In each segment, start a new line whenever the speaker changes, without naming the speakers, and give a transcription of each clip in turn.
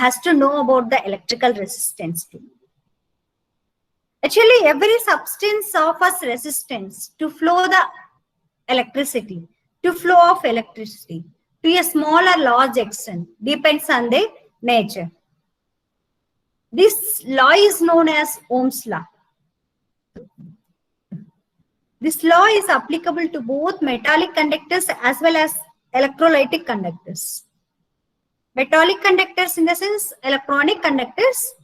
has to know about the electrical resistance too. Actually, every substance offers resistance to flow the electricity, to flow of electricity to a small or large extent, depends on the nature. This law is known as Ohm's law. This law is applicable to both metallic conductors as well as electrolytic conductors. Metallic conductors in the sense electronic conductors,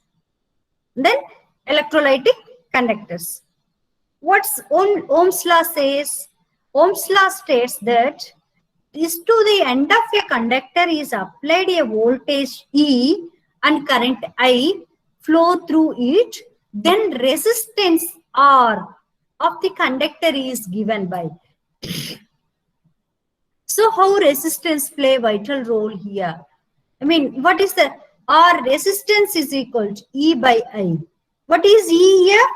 then electrolytic conductors. What's Ohm's law says? Ohm's law states that is to the end of a conductor is applied a voltage E and current I flow through it, then resistance R of the conductor is given by. So how resistance play a vital role here? I mean, what is the R? Resistance is equal to E by I. What is E here?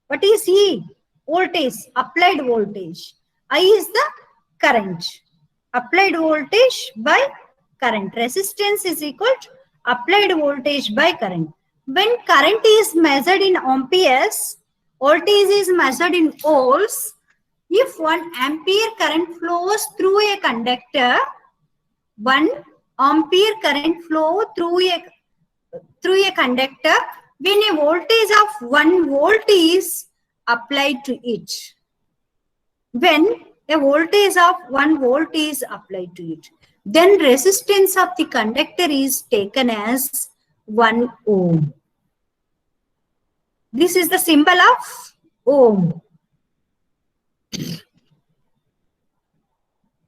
What is E? Voltage, applied voltage. I is the current. Applied voltage by current. Resistance is equal to applied voltage by current. When current is measured in amperes, voltage is measured in volts. If 1 ampere current flows through a conductor, 1 ampere current flow through a conductor when a voltage of 1 volt is applied to it. When a voltage of 1 volt is applied to it, then resistance of the conductor is taken as 1 ohm. This is the symbol of ohm.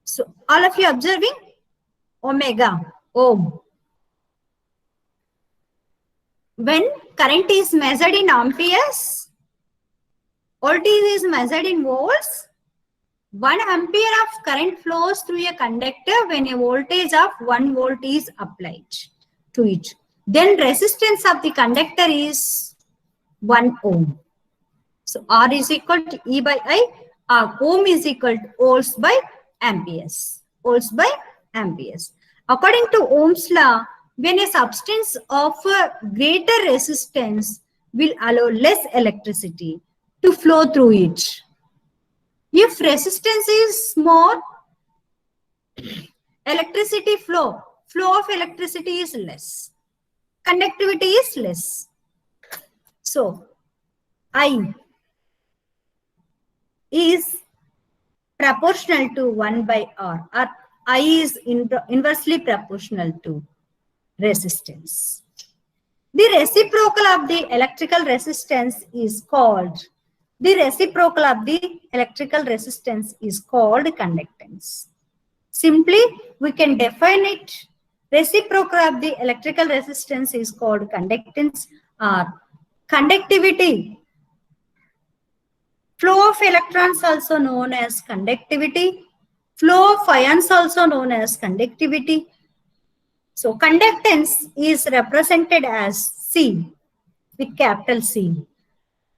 So all of you observing? Omega, ohm. When current is measured in amperes, voltage is measured in volts. 1 ampere of current flows through a conductor when a voltage of 1 volt is applied to it. Then resistance of the conductor is 1 ohm. So R is equal to E by I. Ohm is equal to volts by amperes. Volts by amperes. According to Ohm's law, when a substance of a greater resistance will allow less electricity to flow through it. If resistance is small, electricity flow of electricity is less. Conductivity is less. So, I is proportional to 1 by R, or I is inversely proportional to resistance. The reciprocal of the electrical resistance is called conductance. Simply, we can define it. Reciprocal of the electrical resistance is called conductance or conductivity. Flow of electrons also known as conductivity. Flow of ions also known as conductivity. So conductance is represented as C with capital C.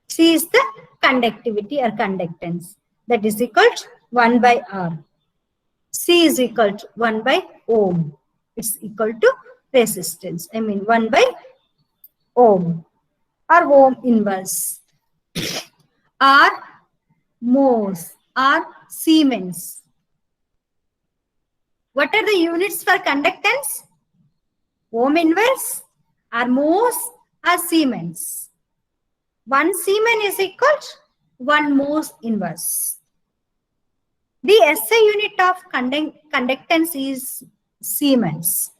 C is the conductivity or conductance, that is equal to 1 by R. C is equal to 1 by ohm. It's equal to resistance. I mean 1 by ohm or ohm inverse. R mhos or Siemens. What are the units for conductance? Ohm inverse or mhos or Siemens. 1 Siemens is equal to 1 mhos inverse. The SI unit of conductance is Siemens.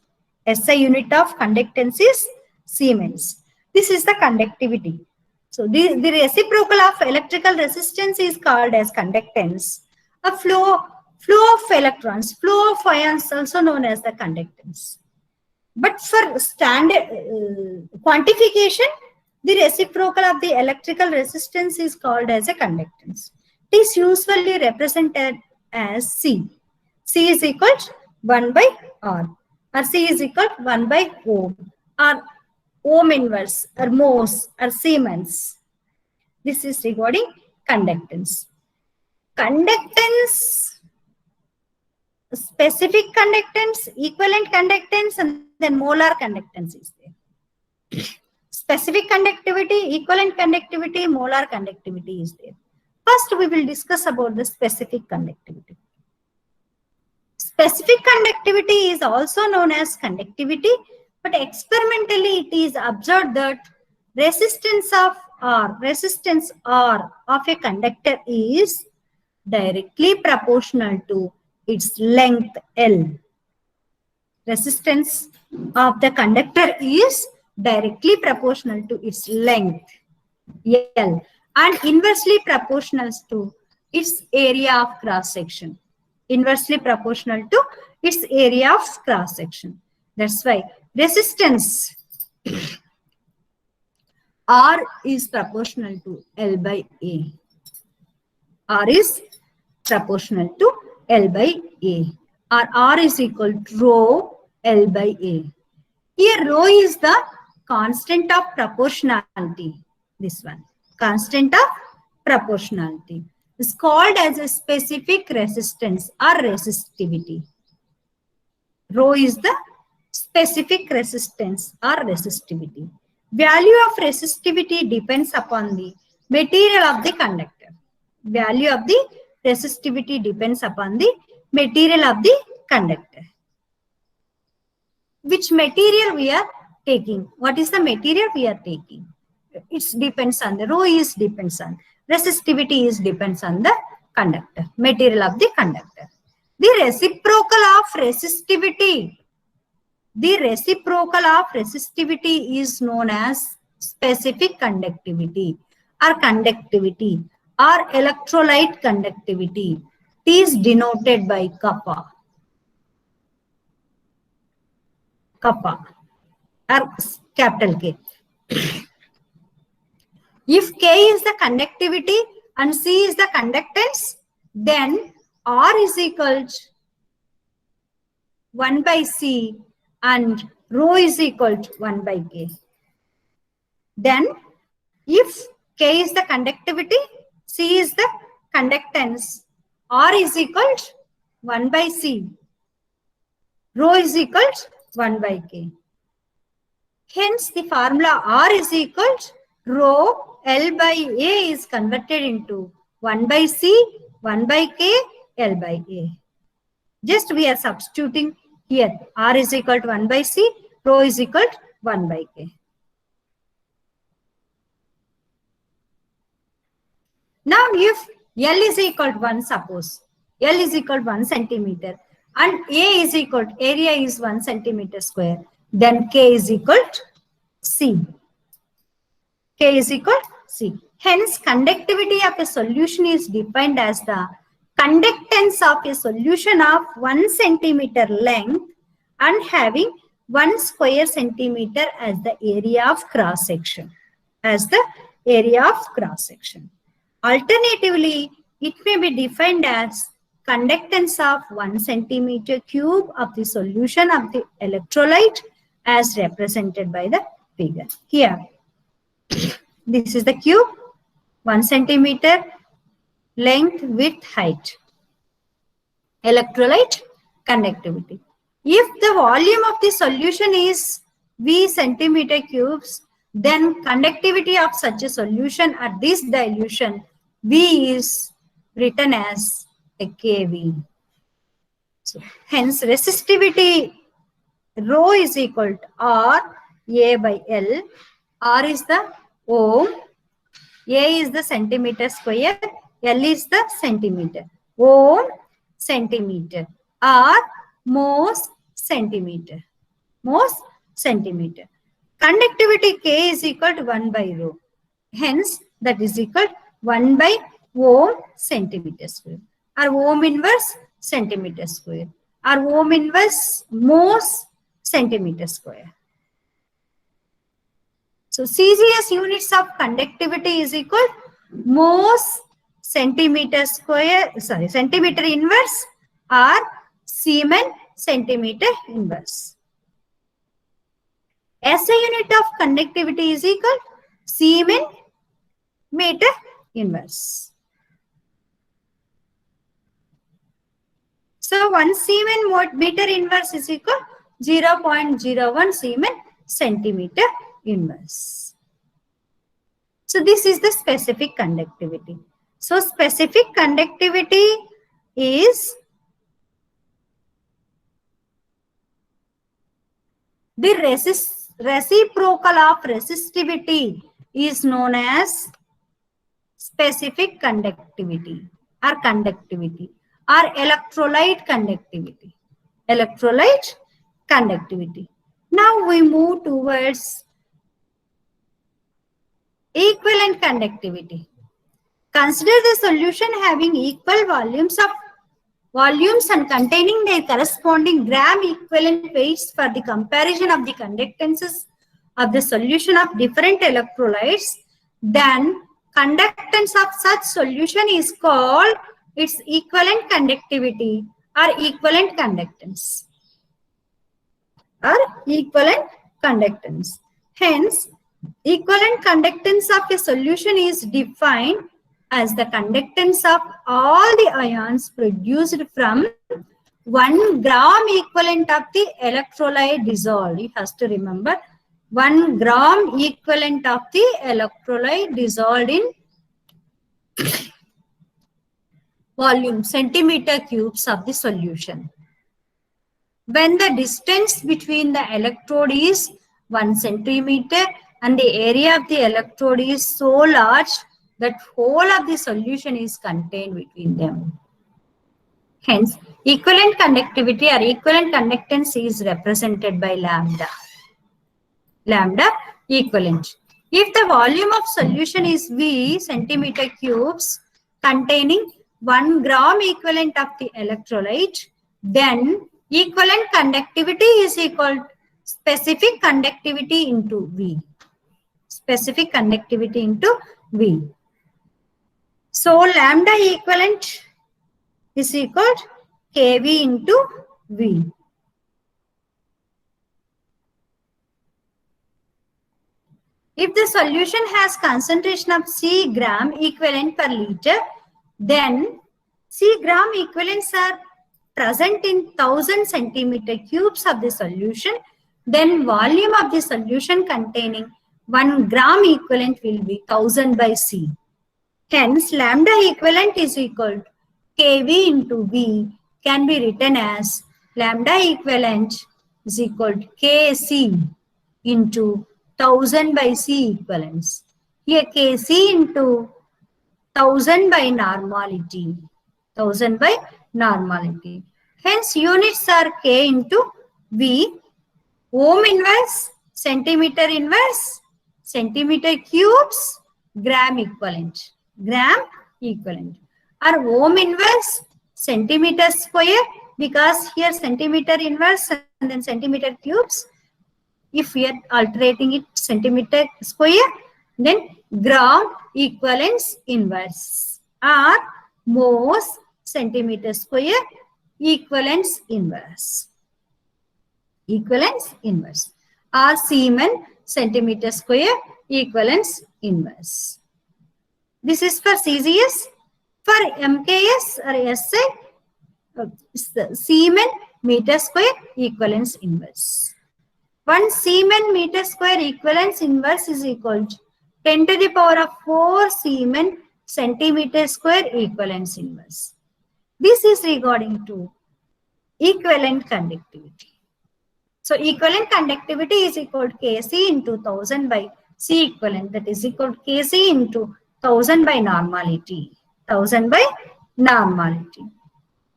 SI unit of conductance is Siemens. This is the conductivity. So the reciprocal of electrical resistance is called as conductance. A flow of electrons, flow of ions also known as the conductance. But for standard quantification, the reciprocal of the electrical resistance is called as a conductance. It is usually represented as C. C is equal to 1 by R, or C is equal to 1 by ohm, or ohm inverse, or mhos, or Siemens. This is regarding conductance. Conductance specific conductance, equivalent conductance, and then molar conductance is there. Specific conductivity, equivalent conductivity, molar conductivity is there. First, we will discuss about the specific conductivity. Specific conductivity is also known as conductivity, but experimentally it is observed that resistance R of a conductor is directly proportional to its length L. Resistance of the conductor is directly proportional to its length L and inversely proportional to its area of cross section. Inversely proportional to its area of cross section. That's why resistance R is proportional to L by A. R is proportional to L by A. Or R is equal to rho L by A. Here rho is the constant of proportionality. This one. Constant of proportionality is called as a specific resistance or resistivity. Rho is the specific resistance or resistivity. Value of resistivity depends upon the material of the conductor. Value of the resistivity depends upon the material of the conductor. Which material we are taking? What is the material we are taking? It depends on the rho is depends on resistivity is depends on the conductor, material of the conductor. The reciprocal of resistivity. The reciprocal of resistivity is known as specific conductivity or conductivity or electrolyte conductivity. It is denoted by kappa. Kappa or capital K. If K is the conductivity and C is the conductance, then R is equal to 1 by C and rho is equal to 1 by K. Then if K is the conductivity, C is the conductance, R is equal to 1 by C, rho is equal to 1 by K. Hence the formula R is equal to rho L by A is converted into 1 by C, 1 by K, L by A. Just we are substituting here. R is equal to 1 by C, rho is equal to 1 by K. Now if L is equal to 1, suppose L is equal to 1 centimeter and A is equal to area is 1 centimeter square, then K is equal to C. K is equal to C. Hence, conductivity of a solution is defined as the conductance of a solution of 1 centimeter length and having 1 square centimeter as the area of cross section. As the area of cross section. Alternatively, it may be defined as conductance of 1 centimeter cube of the solution of the electrolyte as represented by the figure. Here, this is the cube, 1 centimeter length, width, height. Electrolyte conductivity. If the volume of the solution is V centimeter cubes, then conductivity of such a solution at this dilution V is written as a kV. So, hence resistivity rho is equal to R A by L. R is the ohm, A is the centimeter square, L is the centimeter. Ohm centimeter or Mohs centimeter. Mohs centimeter. Conductivity K is equal to 1 by rho. Hence, that is equal to 1 by ohm centimeter square or ohm inverse centimeter square or ohm inverse Mohs centimeter square. So, CGS units of conductivity is equal to Mohs centimeter square, sorry, centimeter inverse or Siemens centimeter inverse. SI unit of conductivity is equal to Siemens meter inverse. So 1 Siemens meter inverse is equal 0.01 Siemens centimeter inverse. So this is the specific conductivity. So specific conductivity is the reciprocal of resistivity is known as specific conductivity or electrolyte conductivity. Electrolyte conductivity. Now we move towards equivalent conductivity. Consider the solution having equal volumes and containing their corresponding gram equivalent weights for the comparison of the conductances of the solution of different electrolytes. Then conductance of such solution is called its equivalent conductivity or equivalent conductance. Hence, equivalent conductance of a solution is defined as the conductance of all the ions produced from 1 gram equivalent of the electrolyte dissolved. You have to remember 1 gram equivalent of the electrolyte dissolved in volume, centimeter cubes of the solution. When the distance between the electrode is 1 centimeter and the area of the electrode is so large that whole of the solution is contained between them. Hence, equivalent conductivity or equivalent conductance is represented by lambda. Lambda equivalent. If the volume of solution is V centimeter cubes containing 1 gram equivalent of the electrolyte, then equivalent conductivity is equal to specific conductivity into V. Specific conductivity into V. So lambda equivalent is equal to kV into V. If the solution has concentration of C gram equivalent per liter, then C gram equivalents are present in 1000 centimeter cubes of the solution, then volume of the solution containing 1 gram equivalent will be 1000 by C. Hence, lambda equivalent is equal to kV into V can be written as lambda equivalent is equal to Kc into 1000 by C equivalents. Here Kc into 1000 by normality. 1000 by normality. Hence, units are K into V, ohm inverse, centimeter cubes, gram equivalent. Gram equivalent. Or ohm inverse, centimeter square, because here centimeter inverse and then centimeter cubes. If we are alterating it centimeter square, then gram equivalence inverse or Mohs centimeter square equivalence inverse. Equivalence inverse or Siemens centimeter square equivalence inverse. This is for CGS. For MKS or SI, Siemens meter square equivalence inverse. 1 Siemens meter square equivalence inverse is equal to 10 to the power of 4 Siemens centimeter square equivalence inverse. This is regarding to equivalent conductivity. So equivalent conductivity is equal to Kc into 1000 by C equivalent, that is equal to Kc into 1000 by normality. 1000 by normality.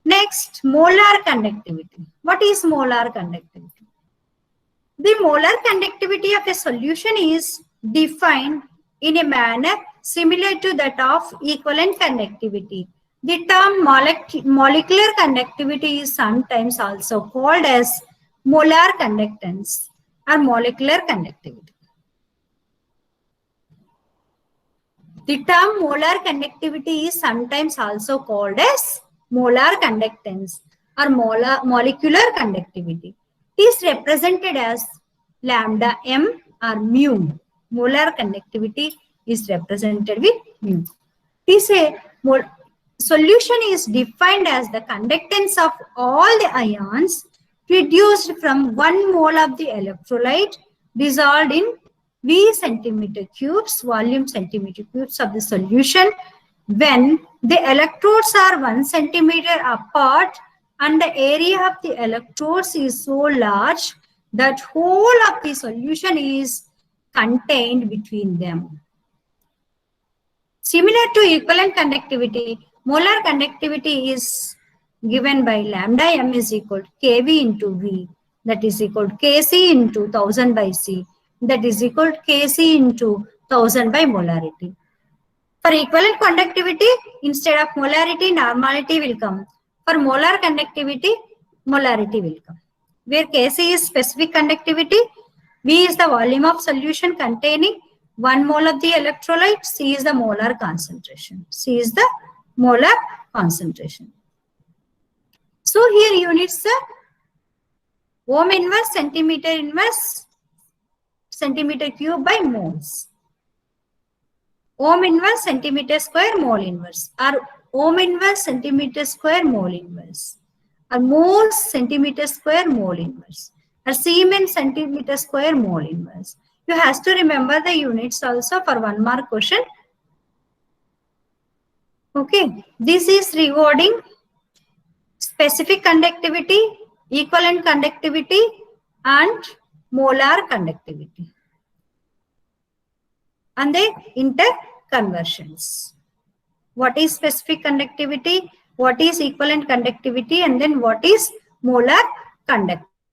Next, molar conductivity. What is molar conductivity? The molar conductivity of a solution is defined in a manner similar to that of equivalent conductivity. The term molecular conductivity is sometimes also called as molar conductance or molecular conductivity. The term molar conductivity is sometimes also called as molar conductance or molecular conductivity. It is represented as lambda m or mu. Molar conductivity is represented with mu. It is a Solution is defined as the conductance of all the ions produced from 1 mole of the electrolyte dissolved in V centimeter cubes, volume centimeter cubes of the solution, when the electrodes are 1 centimeter apart and the area of the electrodes is so large that whole of the solution is contained between them. Similar to equivalent conductivity, molar conductivity is given by lambda m is equal to kV into V, that is equal to Kc into 1000 by C, that is equal to Kc into 1000 by molarity. For equivalent conductivity, instead of molarity, normality will come. For molar conductivity, molarity will come. Where Kc is specific conductivity, V is the volume of solution containing 1 mole of the electrolyte, C is the molar concentration. C is the molar concentration. So here units are ohm inverse, centimeter cube by moles. Ohm inverse, centimeter square, mole inverse, or ohm inverse, centimeter square, mole inverse, or moles, centimeter square, mole inverse, or Siemens, centimeter square, mole inverse. You have to remember the units also for 1 mark question. Okay, this is regarding specific conductivity, equivalent conductivity, and molar conductivity, and the interconversions. What is specific conductivity, what is equivalent conductivity, and then what is molar conductivity.